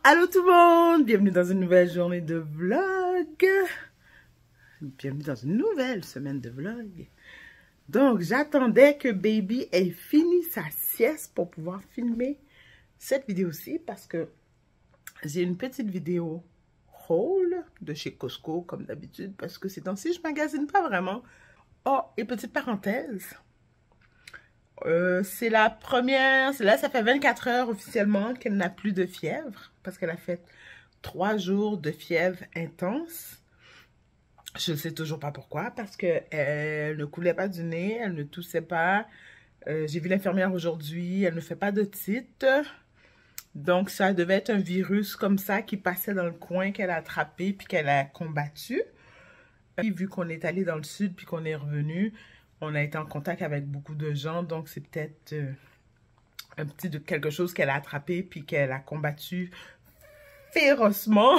Allô tout le monde, bienvenue dans une nouvelle journée de vlog. Bienvenue dans une nouvelle semaine de vlog. Donc j'attendais que baby ait fini sa sieste pour pouvoir filmer cette vidéo-ci parce que j'ai une petite vidéo haul de chez Costco comme d'habitude parce que ces temps-ci je magasine pas vraiment. Oh, et petite parenthèse. C'est la première, là ça fait 24 heures officiellement qu'elle n'a plus de fièvre parce qu'elle a fait 3 jours de fièvre intense. Je ne sais toujours pas pourquoi, parce qu'elle ne coulait pas du nez, elle ne toussait pas. J'ai vu l'infirmière aujourd'hui, elle ne fait pas d'otite. Donc ça devait être un virus comme ça qui passait dans le coin qu'elle a attrapé puis qu'elle a combattu. Puis, vu qu'on est allé dans le sud puis qu'on est revenu, on a été en contact avec beaucoup de gens, donc c'est peut-être un petit de quelque chose qu'elle a attrapé puis qu'elle a combattu férocement.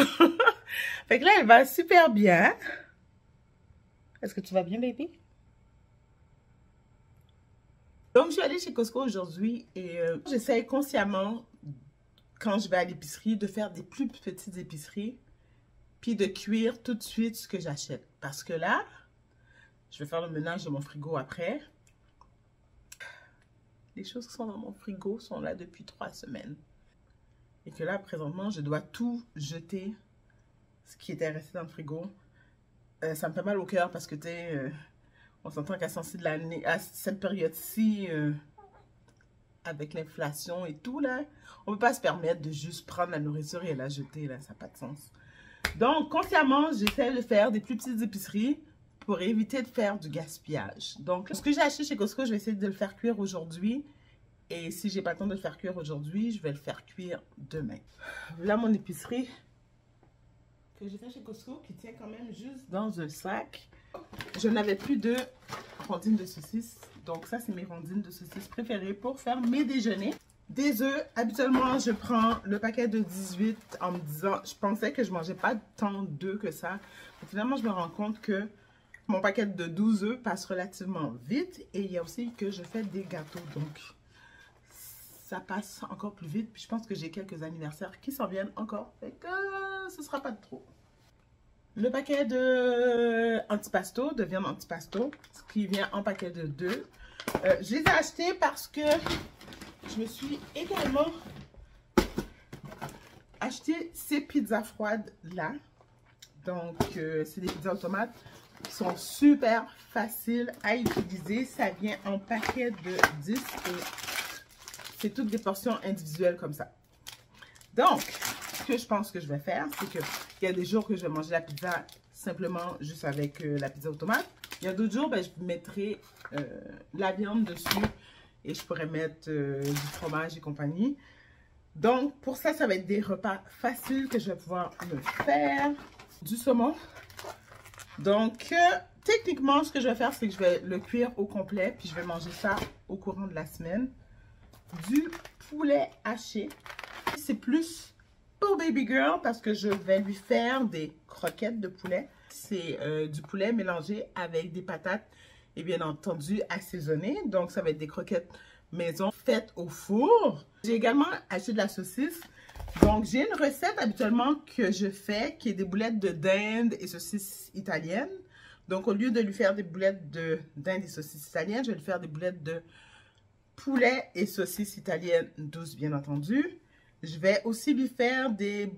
Fait que là, elle va super bien. Est-ce que tu vas bien, baby? Donc, je suis allée chez Costco aujourd'hui et j'essaie consciemment, quand je vais à l'épicerie, de faire des plus petites épiceries puis de cuire tout de suite ce que j'achète. Parce que là, je vais faire le ménage de mon frigo après. Les choses qui sont dans mon frigo sont là depuis 3 semaines. Et que là, présentement, je dois tout jeter, ce qui était resté dans le frigo. Ça me fait mal au cœur parce que, tu sais, on s'entend qu'à de l'année, à cette période-ci, avec l'inflation et tout, là, on ne peut pas se permettre de juste prendre la nourriture et la jeter, là, ça n'a pas de sens. Donc, consciemment, j'essaie de faire des plus petites épiceries pour éviter de faire du gaspillage. Donc, ce que j'ai acheté chez Costco, je vais essayer de le faire cuire aujourd'hui. Et si j'ai pas le temps de le faire cuire aujourd'hui, je vais le faire cuire demain. Voilà mon épicerie que j'ai fait chez Costco qui tient quand même juste dans un sac. Je n'avais plus de rondines de saucisses. Donc ça, c'est mes rondines de saucisses préférées pour faire mes déjeuners. Des œufs, habituellement, je prends le paquet de 18 en me disant, je pensais que je mangeais pas tant d'œufs que ça. Mais finalement, je me rends compte que mon paquet de 12 œufs passe relativement vite. Et il y a aussi que je fais des gâteaux. Donc, ça passe encore plus vite. Puis je pense que j'ai quelques anniversaires qui s'en viennent encore. Fait que ce sera pas de trop. Le paquet de antipasto, de viande antipasto, qui vient en paquet de 2. Je les ai achetés parce que je me suis également acheté ces pizzas froides là. Donc, c'est des pizzas automates qui sont super faciles à utiliser. Ça vient en paquet de 10 et c'est toutes des portions individuelles comme ça. Donc, ce que je pense que je vais faire, c'est qu'il y a des jours que je vais manger la pizza simplement juste avec la pizza automate. Il y a d'autres jours, ben, je mettrai la viande dessus et je pourrais mettre du fromage et compagnie. Donc, pour ça, ça va être des repas faciles que je vais pouvoir me faire. Du saumon. Donc, techniquement, ce que je vais faire, c'est que je vais le cuire au complet, puis je vais manger ça au courant de la semaine. Du poulet haché. C'est plus pour baby girl parce que je vais lui faire des croquettes de poulet. C'est du poulet mélangé avec des patates et bien entendu assaisonné. Donc, ça va être des croquettes maison faites au four. J'ai également acheté de la saucisse. Donc, j'ai une recette habituellement que je fais qui est des boulettes de dinde et saucisses italiennes. Donc, au lieu de lui faire des boulettes de dinde et saucisses italiennes, je vais lui faire des boulettes de poulet et saucisses italiennes douces, bien entendu. Je vais aussi lui faire des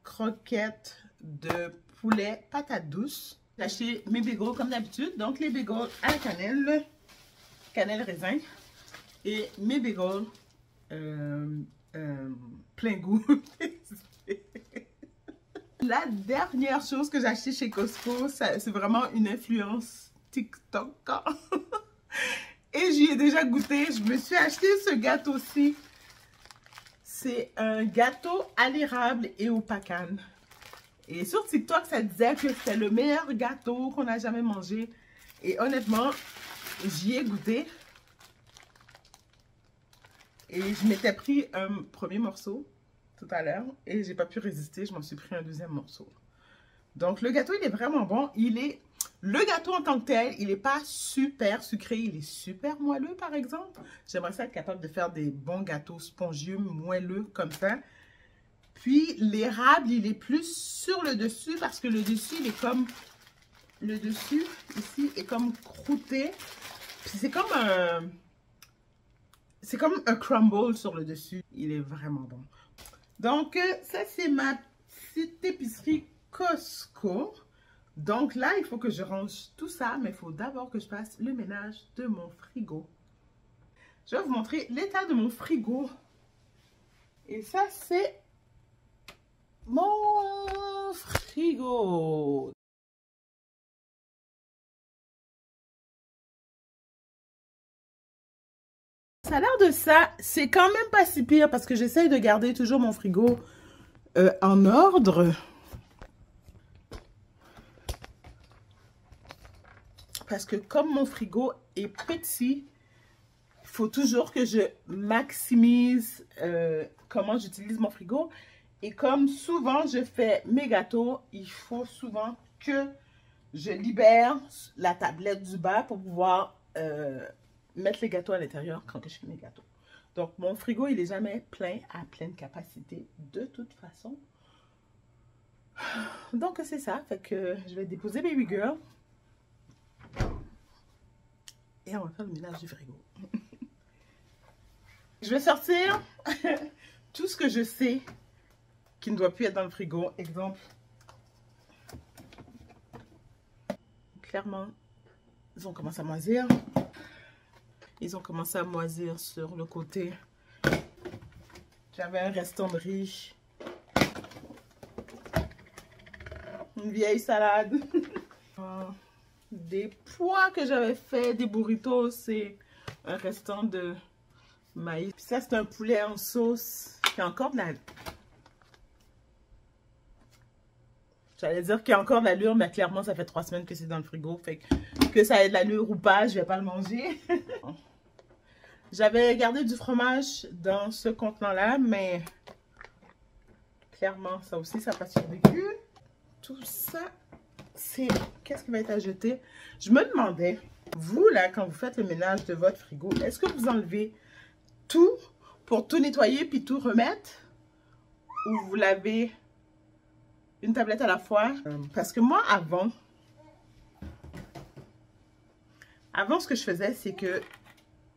croquettes de poulet patates douces. J'ai acheté mes bagels comme d'habitude. Donc, les bagels à la cannelle, cannelle raisin. Et mes bagels plein goût. La dernière chose que j'ai acheté chez Costco, c'est vraiment une influence TikTok. Et j'y ai déjà goûté. Je me suis acheté ce gâteau-ci. C'est un gâteau à l'érable et au pacane. Et sur TikTok, ça disait que c'était le meilleur gâteau qu'on a jamais mangé. Et honnêtement, j'y ai goûté. Et je m'étais pris un premier morceau tout à l'heure. Et j'ai pas pu résister, je m'en suis pris un deuxième morceau. Donc le gâteau, il est vraiment bon. Le gâteau en tant que tel, il n'est pas super sucré, il est super moelleux par exemple. J'aimerais ça être capable de faire des bons gâteaux spongieux, moelleux comme ça. Puis l'érable, il est plus sur le dessus parce que le dessus, il est comme... Le dessus, ici, est comme croûté. Puis c'est comme un... C'est comme un crumble sur le dessus. Il est vraiment bon. Donc, ça, c'est ma petite épicerie Costco. Donc là, il faut que je range tout ça, mais il faut d'abord que je fasse le ménage de mon frigo. Je vais vous montrer l'état de mon frigo. Et ça, c'est mon frigo. Ça a l'air de ça. C'est quand même pas si pire parce que j'essaye de garder toujours mon frigo en ordre. Parce que comme mon frigo est petit, il faut toujours que je maximise comment j'utilise mon frigo. Et comme souvent je fais mes gâteaux, il faut souvent que je libère la tablette du bas pour pouvoir mettre les gâteaux à l'intérieur quand je fais mes gâteaux. Donc mon frigo, il n'est jamais plein à pleine capacité de toute façon. Donc c'est ça, fait que je vais déposer Baby Girl. Et on va faire le ménage du frigo. Je vais sortir tout ce que je sais qui ne doit plus être dans le frigo. Exemple. Clairement, ils ont commencé à moisir. Ils ont commencé à moisir sur le côté. J'avais un restant de riz. Une vieille salade. Des pois que j'avais fait, des burritos, c'est un restant de maïs. Puis ça, c'est un poulet en sauce. Il y a encore de la... J'allais dire qu'il y a encore de l'allure, mais clairement, ça fait 3 semaines que c'est dans le frigo. Fait que ça ait de l'allure ou pas, je vais pas le manger. J'avais gardé du fromage dans ce contenant-là, mais clairement, ça aussi, ça passe survécu. Tout ça... c'est qu'est-ce qui va être à jeter. Je me demandais, vous là, quand vous faites le ménage de votre frigo, est-ce que vous enlevez tout pour tout nettoyer puis tout remettre, ou vous lavez une tablette à la fois? Parce que moi, avant ce que je faisais, c'est que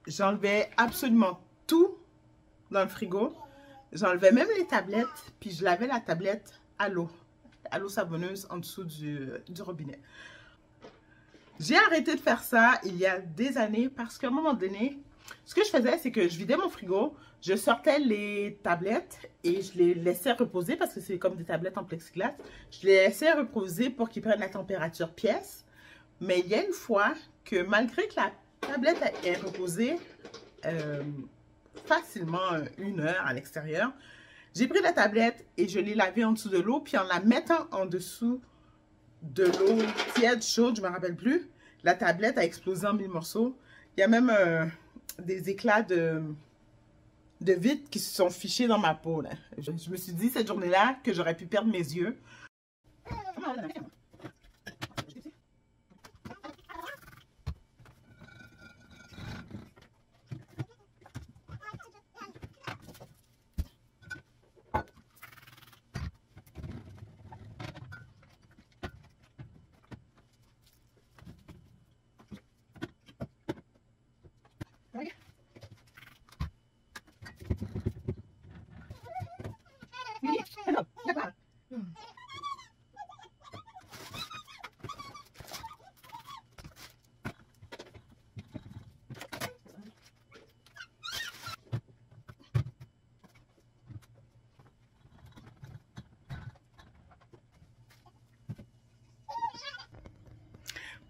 j'enlevais absolument tout dans le frigo. J'enlevais même les tablettes, puis je lavais la tablette à l'eau savonneuse en dessous du robinet. J'ai arrêté de faire ça il y a des années parce qu'à un moment donné, ce que je faisais, c'est que je vidais mon frigo, je sortais les tablettes et je les laissais reposer parce que c'est comme des tablettes en plexiglas. Je les laissais reposer pour qu'ils prennent la température pièce. Mais il y a une fois que malgré que la tablette est reposée facilement 1 heure à l'extérieur, j'ai pris la tablette et je l'ai lavée en dessous de l'eau. Puis en la mettant en dessous de l'eau tiède, chaude, je ne me rappelle plus, la tablette a explosé en 1000 morceaux. Il y a même des éclats de vitre qui se sont fichés dans ma peau, là. Je me suis dit cette journée-là que j'aurais pu perdre mes yeux.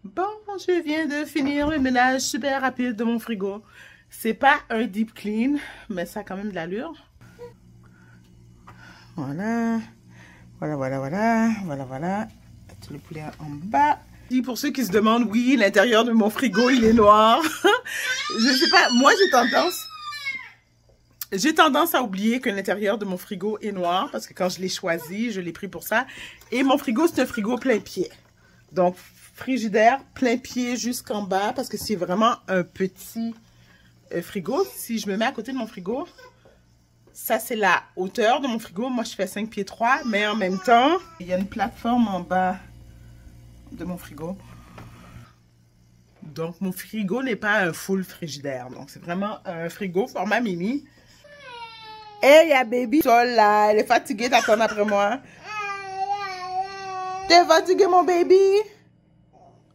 Bon, je viens de finir le ménage super rapide de mon frigo. C'est pas un deep clean, mais ça a quand même de l'allure. Voilà. Voilà. Tout le poulet en bas. Et pour ceux qui se demandent, oui, l'intérieur de mon frigo, il est noir. Je sais pas, moi j'ai tendance à oublier que l'intérieur de mon frigo est noir parce que quand je l'ai choisi, je l'ai pris pour ça. Et mon frigo, c'est un frigo plein pied. Donc, frigidaire plein pied jusqu'en bas parce que c'est vraiment un petit frigo. Si je me mets à côté de mon frigo, Ça, c'est la hauteur de mon frigo. Moi, je fais 5 pieds 3, mais en même temps, il y a une plateforme en bas de mon frigo. Donc, mon frigo n'est pas un full frigidaire. Donc, c'est vraiment un frigo format mini. Hey, ya baby Sol là, elle est fatiguée d'attendre après moi. T'es fatigué, mon baby?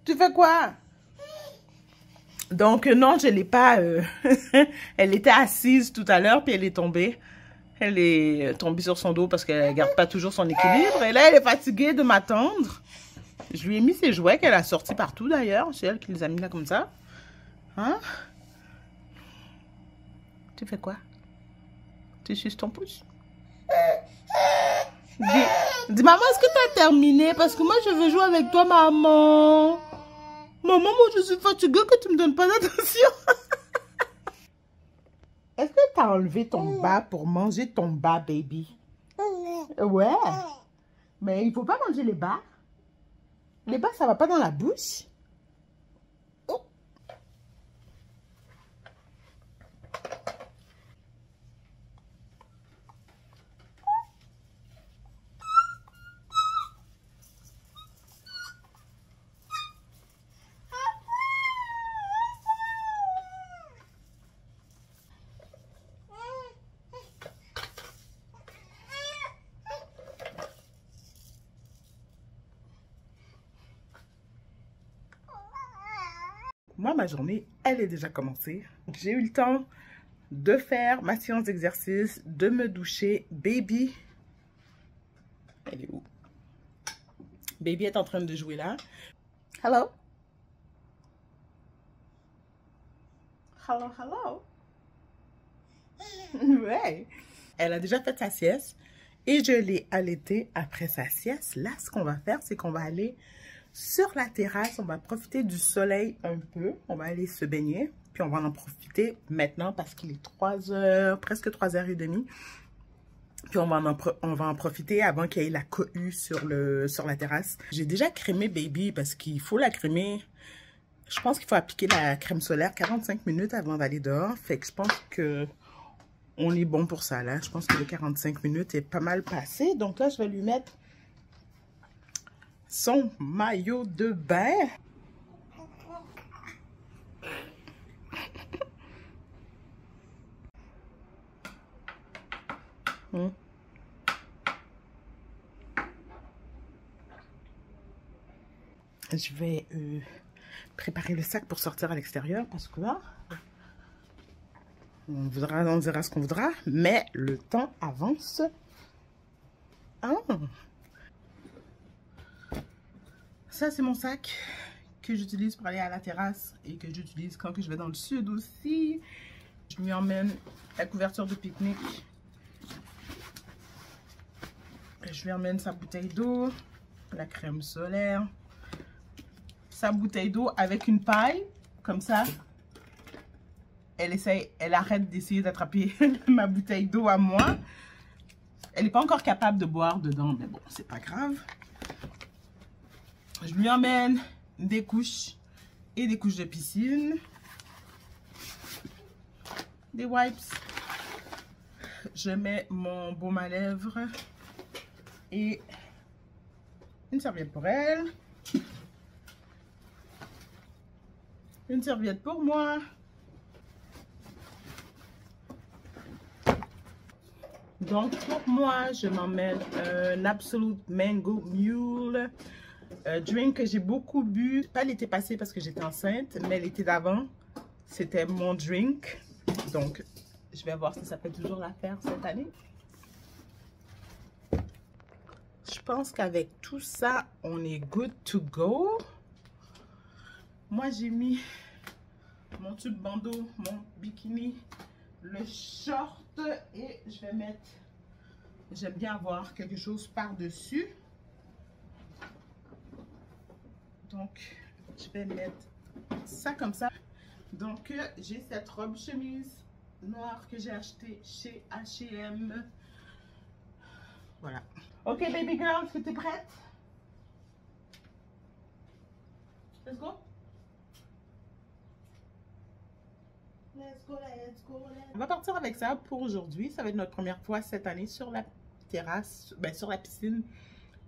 Tu fais quoi? Donc, non, je l'ai pas... elle était assise tout à l'heure, puis elle est tombée. Elle est tombée sur son dos parce qu'elle garde pas toujours son équilibre. Et là, elle est fatiguée de m'attendre. Je lui ai mis ses jouets qu'elle a sortis partout, d'ailleurs. C'est elle qui les a mis là comme ça. Hein? Tu fais quoi? Tu suces ton pouce? Dis, maman, est-ce que tu as terminé? Parce que moi, je veux jouer avec toi, maman. Maman, moi, je suis fatiguée que tu me donnes pas d'attention. Est-ce que tu as enlevé ton bas pour manger ton bas, baby? Ouais. Mais il faut pas manger les bas. Les bas, ça va pas dans la bouche. Oh. Moi, ma journée, elle est déjà commencée. J'ai eu le temps de faire ma séance d'exercice, de me doucher. Baby, elle est où? Baby est en train de jouer là. Hello? Hello, hello? Ouais. Elle a déjà fait sa sieste et je l'ai allaitée après sa sieste. Là, ce qu'on va faire, c'est qu'on va aller sur la terrasse. On va profiter du soleil un peu. On va aller se baigner. Puis on va en profiter maintenant parce qu'il est 3h, presque 3h30. Puis on va en profiter avant qu'il y ait la cohue sur la terrasse. J'ai déjà crémé Baby parce qu'il faut la crémer. Je pense qu'il faut appliquer la crème solaire 45 minutes avant d'aller dehors. Fait que je pense que on est bon pour ça là. Je pense que les 45 minutes est pas mal passé. Donc là, je vais lui mettre son maillot de bain. Je vais préparer le sac pour sortir à l'extérieur parce que là, on dira ce qu'on voudra, mais le temps avance. Ah. Ça, c'est mon sac que j'utilise pour aller à la terrasse et que j'utilise quand je vais dans le sud aussi. Je lui emmène la couverture de pique-nique. Je lui emmène sa bouteille d'eau, la crème solaire, sa bouteille d'eau avec une paille, comme ça. Elle arrête d'essayer d'attraper ma bouteille d'eau à moi. Elle n'est pas encore capable de boire dedans, mais bon, c'est pas grave. Je lui emmène des couches et des couches de piscine, des wipes. Je mets mon baume à lèvres et une serviette pour elle. Une serviette pour moi. Donc, pour moi, je m'emmène un Absolute Mango Mule. Drink que j'ai beaucoup bu. Pas l'été passé parce que j'étais enceinte, mais l'été d'avant, c'était mon drink. Donc, je vais voir si ça fait toujours l'affaire cette année. Je pense qu'avec tout ça, on est good to go. Moi, j'ai mis mon tube bandeau, mon bikini, le short et je vais mettre, j'aime bien avoir quelque chose par-dessus. Donc, je vais mettre ça comme ça. Donc, j'ai cette robe chemise noire que j'ai achetée chez H&M. Voilà. Ok, baby girl, est-ce que tu es prête? Let's go. Let's On va partir avec ça pour aujourd'hui. Ça va être notre première fois cette année sur la terrasse, ben sur la piscine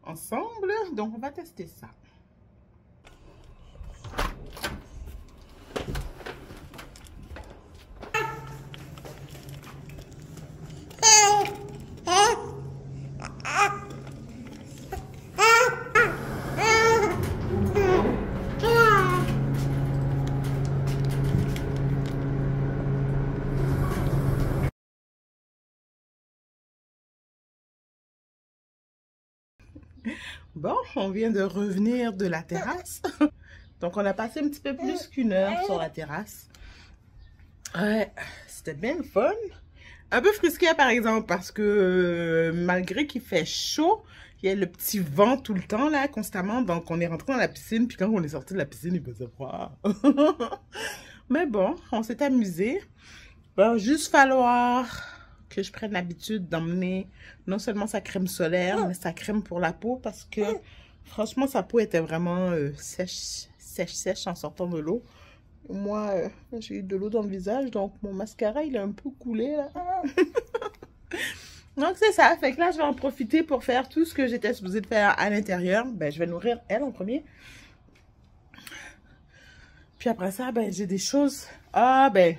ensemble. Donc on va tester ça. Bon, on vient de revenir de la terrasse. Donc, on a passé un petit peu plus qu'une heure sur la terrasse. Ouais, c'était bien le fun. Un peu frisqué, par exemple, parce que malgré qu'il fait chaud, il y a le petit vent tout le temps, là, constamment. Donc, on est rentré dans la piscine. Puis quand on est sorti de la piscine, il faisait froid. Mais bon, on s'est amusé. Il va juste falloir que je prenne l'habitude d'emmener non seulement sa crème solaire, mais sa crème pour la peau parce que franchement, sa peau était vraiment sèche en sortant de l'eau. Moi, j'ai eu de l'eau dans le visage, donc mon mascara, il est un peu coulé, là. Donc, c'est ça. Fait que là, je vais en profiter pour faire tout ce que j'étais supposée de faire à l'intérieur. Ben, je vais nourrir elle en premier. Puis après ça, ben, j'ai des choses... Ah, ben...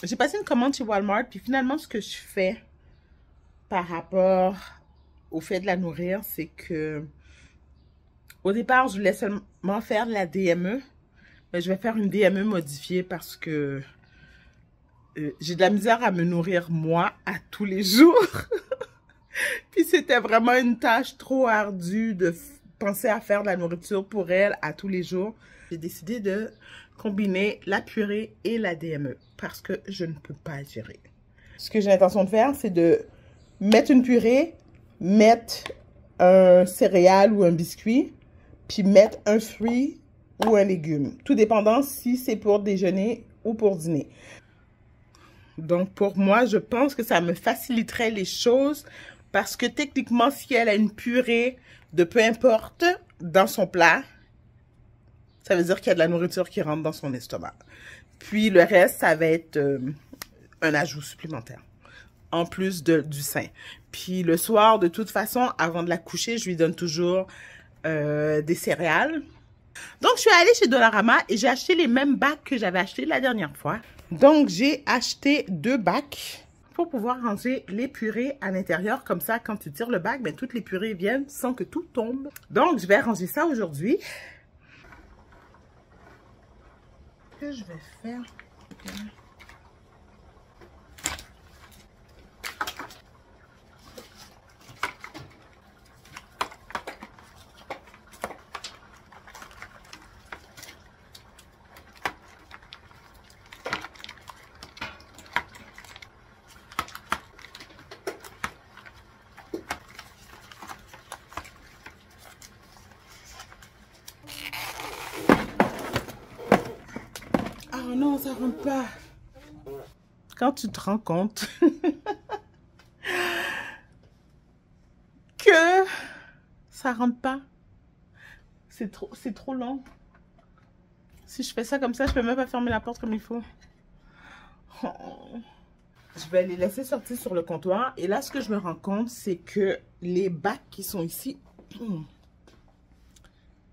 J'ai passé une commande chez Walmart, puis finalement, ce que je fais par rapport au fait de la nourrir, c'est que au départ, je voulais seulement faire de la DME, mais je vais faire une DME modifiée parce que j'ai de la misère à me nourrir moi à tous les jours. Puis c'était vraiment une tâche trop ardue de penser à faire de la nourriture pour elle à tous les jours. J'ai décidé de combiner la purée et la DME parce que je ne peux pas gérer. Ce que j'ai l'intention de faire, c'est de mettre une purée, mettre un céréale ou un biscuit, puis mettre un fruit ou un légume. Tout dépendant si c'est pour déjeuner ou pour dîner. Donc pour moi, je pense que ça me faciliterait les choses parce que techniquement, si elle a une purée de peu importe dans son plat, ça veut dire qu'il y a de la nourriture qui rentre dans son estomac. Puis le reste, ça va être un ajout supplémentaire, en plus du sein. Puis le soir, de toute façon, avant de la coucher, je lui donne toujours des céréales. Donc, je suis allée chez Dollarama et j'ai acheté les mêmes bacs que j'avais acheté la dernière fois. Donc, j'ai acheté 2 bacs pour pouvoir ranger les purées à l'intérieur. Comme ça, quand tu tires le bac, ben, toutes les purées viennent sans que tout tombe. Donc, je vais ranger ça aujourd'hui. Que je vais faire. Oh non, ça rentre pas. Quand tu te rends compte que ça rentre pas, c'est trop long. Si je fais ça comme ça, je peux même pas fermer la porte comme il faut. Oh. Je vais les laisser sortir sur le comptoir. Et là, ce que je me rends compte, c'est que les bacs qui sont ici,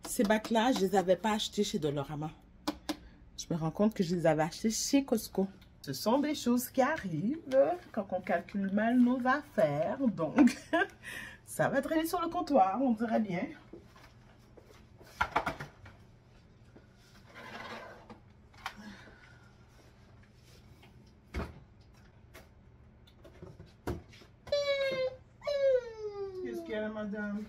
ces bacs-là, je les avais pas achetés chez Dollarama. Je me rends compte que je les avais achetés chez Costco. Ce sont des choses qui arrivent quand on calcule mal nos affaires. Donc, ça va traîner sur le comptoir, on dirait bien. Qu'est-ce qu'il y a, madame?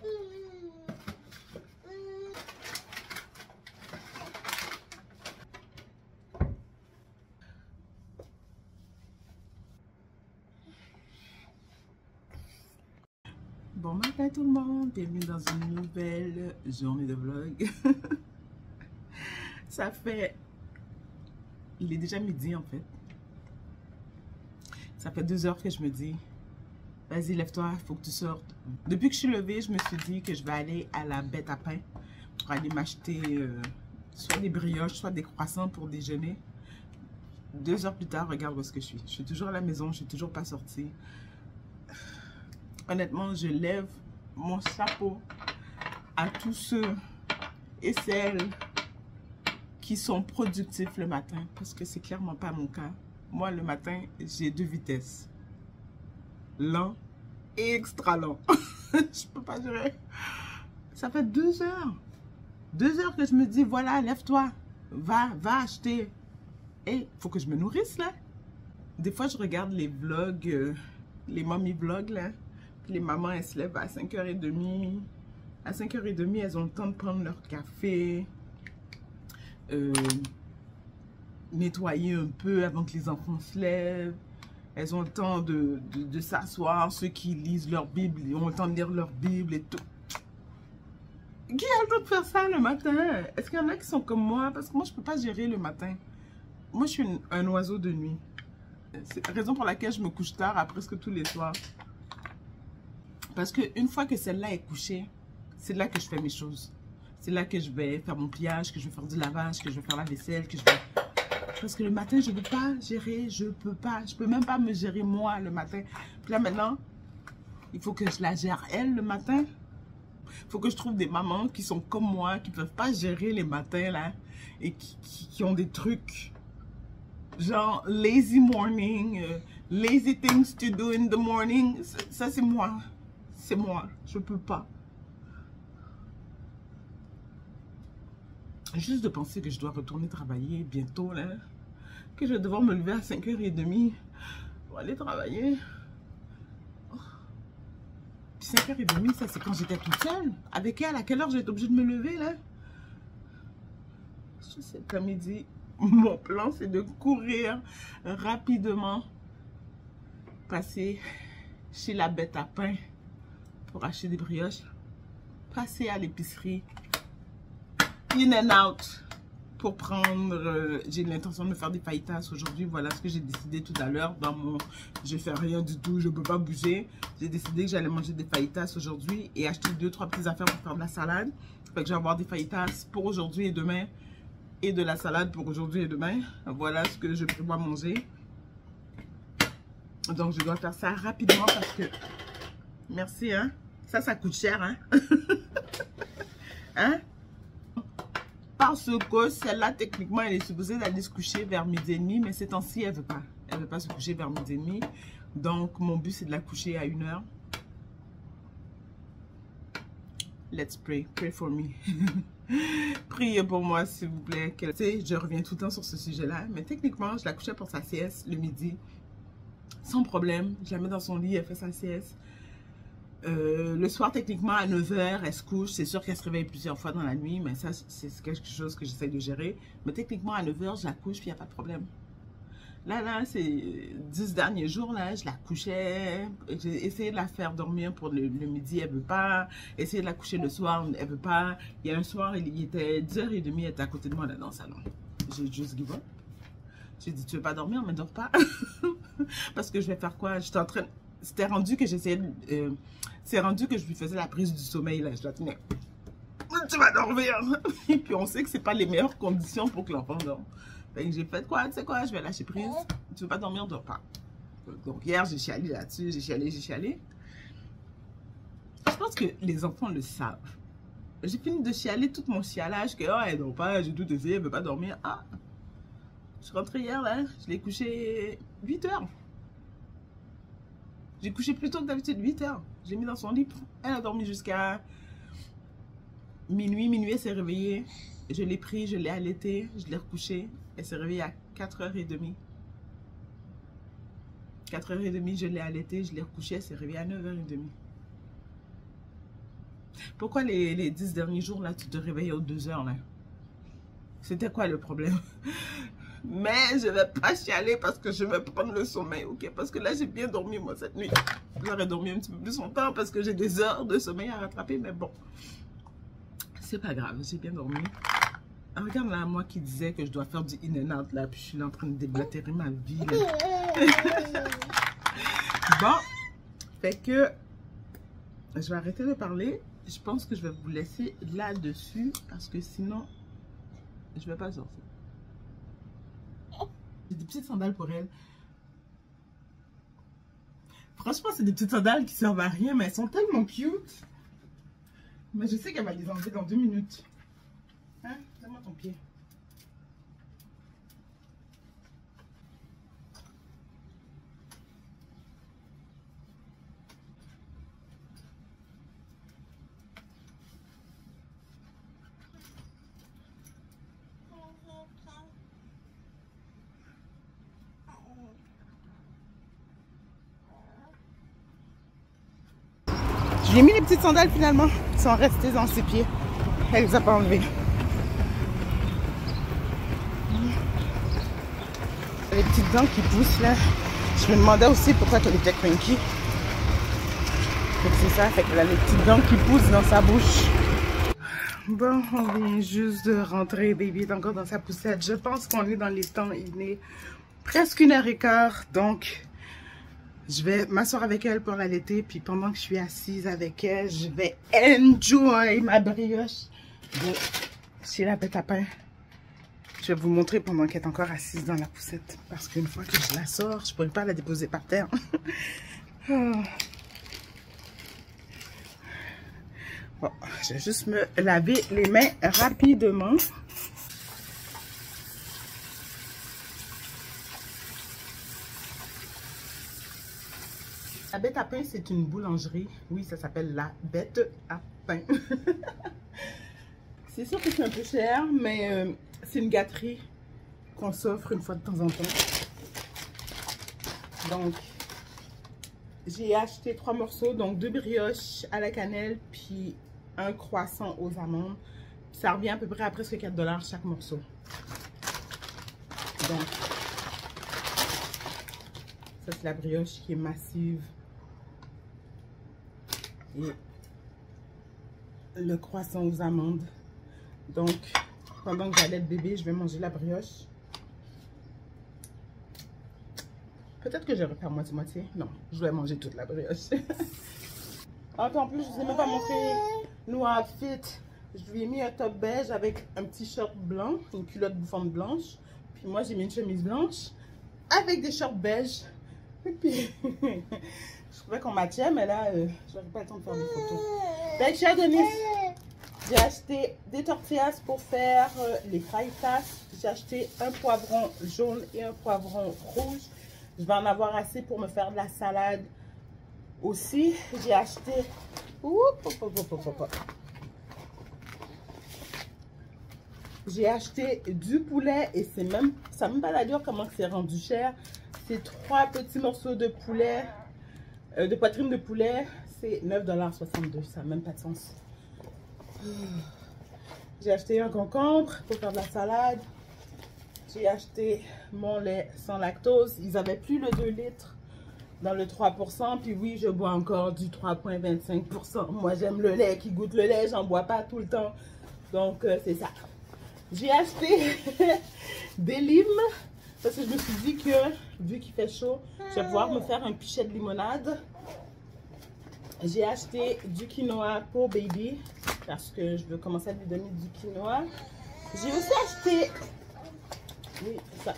Bon matin tout le monde, bienvenue dans une nouvelle journée de vlog. Ça fait... Il est déjà midi en fait. Ça fait 2 heures que je me dis, vas-y lève-toi, il faut que tu sortes. Depuis que je suis levée, je me suis dit que je vais aller à la bête à pain pour aller m'acheter soit des brioches, soit des croissants pour déjeuner. 2 heures plus tard, regarde où est-ce que je suis. Je suis toujours à la maison, je suis toujours pas sortie. Honnêtement, je lève mon chapeau à tous ceux et celles qui sont productifs le matin, parce que c'est clairement pas mon cas. Moi, le matin, j'ai 2 vitesses. Lent et extra lent. Je peux pas gérer. Ça fait 2 heures. 2 heures que je me dis, voilà, lève-toi. Va acheter. Et faut que je me nourrisse, là. Des fois, je regarde les vlogs, les mommy vlogs, là. Puis les mamans, elles se lèvent à 5h30. À 5h30, elles ont le temps de prendre leur café. Nettoyer un peu avant que les enfants se lèvent. Elles ont le temps de s'asseoir. Ceux qui lisent leur Bible, ils ont le temps de lire leur Bible et tout. Qui a le temps de faire ça le matin? Est-ce qu'il y en a qui sont comme moi? Parce que moi, je ne peux pas gérer le matin. Moi, je suis un oiseau de nuit. C'est la raison pour laquelle je me couche tard à presque tous les soirs. Parce qu'une fois que celle-là est couchée, c'est là que je fais mes choses. C'est là que je vais faire mon pliage, que je vais faire du lavage, que je vais faire la vaisselle, que je vais... Parce que le matin, je ne peux pas gérer, je peux pas. Je peux même pas me gérer moi le matin. Puis là, maintenant, il faut que je la gère elle le matin. Il faut que je trouve des mamans qui sont comme moi, qui ne peuvent pas gérer les matins, là. Et qui ont des trucs, genre lazy morning, lazy things to do in the morning. Ça, c'est moi. C'est moi. Je ne peux pas. Juste de penser que je dois retourner travailler bientôt, là. Que je vais devoir me lever à 5h30 pour aller travailler. Puis 5h30, ça c'est quand j'étais toute seule. Avec elle, à quelle heure j'étais obligée de me lever, là? Je sais, comme il dit, mon plan c'est de courir rapidement, passer chez la bête à pain pour acheter des brioches, passer à l'épicerie, in and out pour prendre, j'ai l'intention de me faire des fajitas aujourd'hui. Voilà ce que j'ai décidé tout à l'heure dans mon je fais rien du tout, je peux pas bouger. J'ai décidé que j'allais manger des fajitas aujourd'hui et acheter 2-3 petites affaires pour faire de la salade. Fait que je vais avoir des fajitas pour aujourd'hui et demain et de la salade pour aujourd'hui et demain. Voilà ce que je prévois manger. Donc je dois faire ça rapidement parce que merci, hein. Ça coûte cher, hein. Hein? Parce que celle-là, techniquement, elle est supposée d'aller se coucher vers 12h30, mais ces temps-ci, elle veut pas. Elle veut pas se coucher vers 12h30. Donc, mon but, c'est de la coucher à 1h. Let's pray. Pray for me. Priez pour moi, s'il vous plaît. Tu sais, je reviens tout le temps sur ce sujet-là. Mais techniquement, je la couchais pour sa sieste le midi. Sans problème. Je la mets dans son lit, elle fait sa sieste. Le soir, techniquement, à 9h, elle se couche. C'est sûr qu'elle se réveille plusieurs fois dans la nuit, mais ça, c'est quelque chose que j'essaie de gérer. Mais techniquement, à 9h, je la couche, puis il n'y a pas de problème. Là, ces 10 derniers jours, là, je la couchais. J'ai essayé de la faire dormir pour le midi, elle ne veut pas. Essayé de la coucher le soir, elle ne veut pas. Il y a un soir, il était 10h30, elle était à côté de moi, là, dans le salon. J'ai juste give up. J'ai dit, tu veux pas dormir, mais dors pas. Parce que je vais faire quoi? J'étais en train... C'était rendu que j'essayais de... c'est rendu que je lui faisais la prise du sommeil, là. Je la tenais. Tu vas dormir. Et puis on sait que c'est pas les meilleures conditions pour que l'enfant dorme. J'ai fait quoi? Tu sais quoi? Je vais lâcher prise. Tu veux pas dormir, dors pas. Donc hier, j'ai chialé là-dessus. J'ai chialé. Je pense que les enfants le savent. J'ai fini de chialer tout mon chialage. Que, oh, elle dort pas, j'ai tout essayé, elle veut pas dormir. Ah! Je suis rentrée hier, là. Je l'ai couché 8h. J'ai couché plus tôt que d'habitude, 8h. J'ai mis dans son lit. Elle a dormi jusqu'à minuit. Elle s'est réveillée. Je l'ai pris, je l'ai allaitée, je l'ai recouchée. Elle s'est réveillée à 4h30. 4h30, je l'ai allaitée, je l'ai recouchée. Elle s'est réveillée à 9h30. Pourquoi les 10 derniers jours, là, tu te réveillais aux 2h, là? C'était quoi le problème? Mais je ne vais pas chialer parce que je vais prendre le sommeil, ok? Parce que là, j'ai bien dormi, moi, cette nuit. J'aurais dormi un petit peu plus longtemps parce que j'ai des heures de sommeil à rattraper, mais bon. C'est pas grave, j'ai bien dormi. Ah, regarde là, moi qui disais que je dois faire du in and out, là, puis je suis là en train de déblatérer ma vie, là. Bon, fait que je vais arrêter de parler. Je pense que je vais vous laisser là-dessus parce que sinon, je vais pas sortir. J'ai des petites sandales pour elle. Franchement, c'est des petites sandales qui servent à rien, mais elles sont tellement cute. Mais je sais qu'elle va les enlever dans 2 minutes. Hein? Donne-moi ton pied. Je lui ai mis les petites sandales finalement. Elles sont restées dans ses pieds. Elle les a pas enlevées. Les petites dents qui poussent là. Je me demandais aussi pourquoi elle était cranky. C'est ça, fait qu'elle a les petites dents qui poussent dans sa bouche. Bon, on vient juste de rentrer. Baby est encore dans sa poussette. Je pense qu'on est dans les temps. Il est presque 1h15. Donc, je vais m'asseoir avec elle pour l'allaiter. Puis pendant que je suis assise avec elle, je vais enjoy ma brioche de chez la Bête à pain. Je vais vous montrer pendant qu'elle est encore assise dans la poussette. Parce qu'une fois que je la sors, je ne pourrai pas la déposer par terre. Bon, je vais juste me laver les mains rapidement. La Bête à pain, c'est une boulangerie. Oui, ça s'appelle la Bête à pain. C'est sûr que c'est un peu cher, mais c'est une gâterie qu'on s'offre une fois de temps en temps. Donc, j'ai acheté 3 morceaux, donc 2 brioches à la cannelle, puis un croissant aux amandes. Ça revient à peu près à presque 4 $ chaque morceau. Donc, ça c'est la brioche qui est massive. Et le croissant aux amandes. Donc, pendant que j'allais le bébé, je vais manger la brioche. Peut-être que je vais faire moitié-moitié. Non, je vais manger toute la brioche. En plus, je ne vous ai même pas montré nos outfits. Je lui ai mis un top beige avec un petit short blanc, une culotte bouffante blanche. Puis moi, j'ai mis une chemise blanche avec des shorts beige. Et puis, je trouvais qu'on matchait, mais là, je n'avais pas le temps de faire des photos. Donc, chère Denise, j'ai acheté des tortillas pour faire les fajitas. J'ai acheté un poivron jaune et un poivron rouge. Je vais en avoir assez pour me faire de la salade aussi. J'ai acheté... J'ai acheté du poulet et c'est même... Ça ne même pas dire comment c'est rendu cher. C'est 3 petits morceaux de poulet, de poitrine de poulet. C'est 9,62 $. Ça n'a même pas de sens. J'ai acheté un concombre pour faire de la salade. J'ai acheté mon lait sans lactose. Ils n'avaient plus le 2 litres dans le 3%. Puis oui, je bois encore du 3,25%. Moi, j'aime le lait qui goûte le lait. J'en bois pas tout le temps. Donc, c'est ça. J'ai acheté des limes. Parce que je me suis dit que, vu qu'il fait chaud, je vais pouvoir me faire un pichet de limonade. J'ai acheté du quinoa pour baby. Parce que je veux commencer à lui donner du quinoa. J'ai aussi acheté... Oui, ça.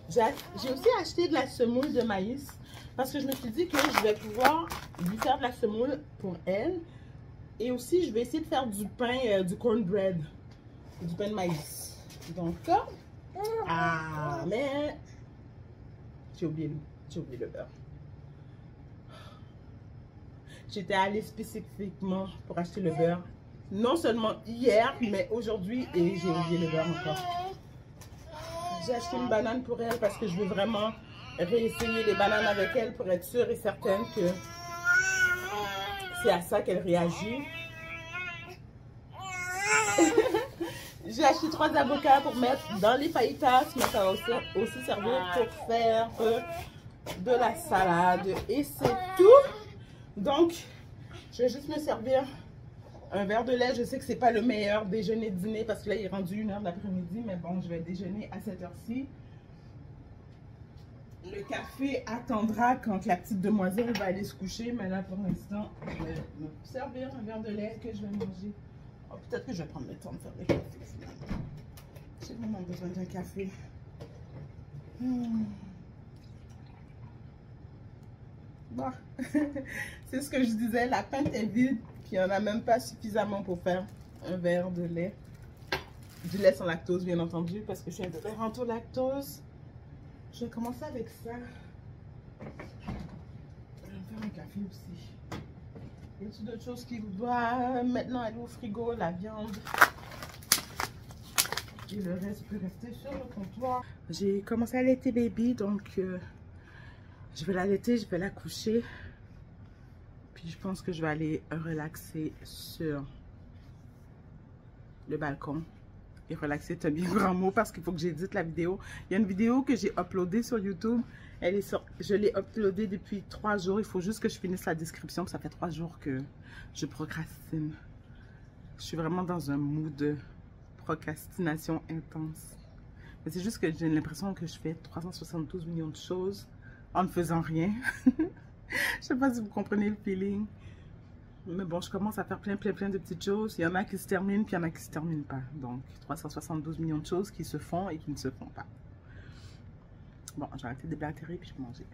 J'ai aussi acheté de la semoule de maïs parce que je me suis dit que je vais pouvoir lui faire de la semoule pour elle. Et aussi, je vais essayer de faire du pain, du cornbread, du pain de maïs. Donc, mais j'ai oublié le beurre. J'étais allée spécifiquement pour acheter le beurre. Non seulement hier, mais aujourd'hui, et j'ai oublié le beurre encore. J'ai acheté une banane pour elle parce que je veux vraiment réessayer les bananes avec elle pour être sûre et certaine que c'est à ça qu'elle réagit. J'ai acheté 3 avocats pour mettre dans les fajitas, mais ça va aussi servir pour faire de la salade. Et c'est tout. Donc, je vais juste me servir un verre de lait. Je sais que c'est pas le meilleur déjeuner-dîner parce que là, il est rendu 1h de l'après-midi. Mais bon, je vais déjeuner à cette heure-ci. Le café attendra quand la petite demoiselle va aller se coucher. Mais là, pour l'instant, je vais me servir un verre de lait que je vais manger. Oh, peut-être que je vais prendre le temps de faire le café finalement. J'ai vraiment besoin d'un café. Bon, c'est ce que je disais, la pinte est vide, puis il n'y en a même pas suffisamment pour faire un verre de lait. Du lait sans lactose, bien entendu, parce que je suis intolérante au lactose. Je vais commencer avec ça. Je vais me faire un café aussi. Y a-t-il d'autres choses qui doivent maintenant aller au frigo? La viande. Et le reste peut rester sur le comptoir. J'ai commencé à allaiter baby, donc je vais l'allaiter, je vais la coucher. Puis je pense que je vais aller relaxer sur le balcon. Et relaxer, c'est un bien grand mot parce qu'il faut que j'édite la vidéo. Il y a une vidéo que j'ai uploadée sur YouTube. Je l'ai uploadée depuis 3 jours. Il faut juste que je finisse la description. Ça fait 3 jours que je procrastine. Je suis vraiment dans un mood de procrastination intense. Mais c'est juste que j'ai l'impression que je fais 372 millions de choses en ne faisant rien. Je sais pas si vous comprenez le feeling. Mais bon, je commence à faire plein de petites choses. Il y en a qui se terminent, puis il y en a qui se terminent pas. Donc, 372 millions de choses qui se font et qui ne se font pas. Bon, je vais arrêter de déblatérer, puis je vais manger.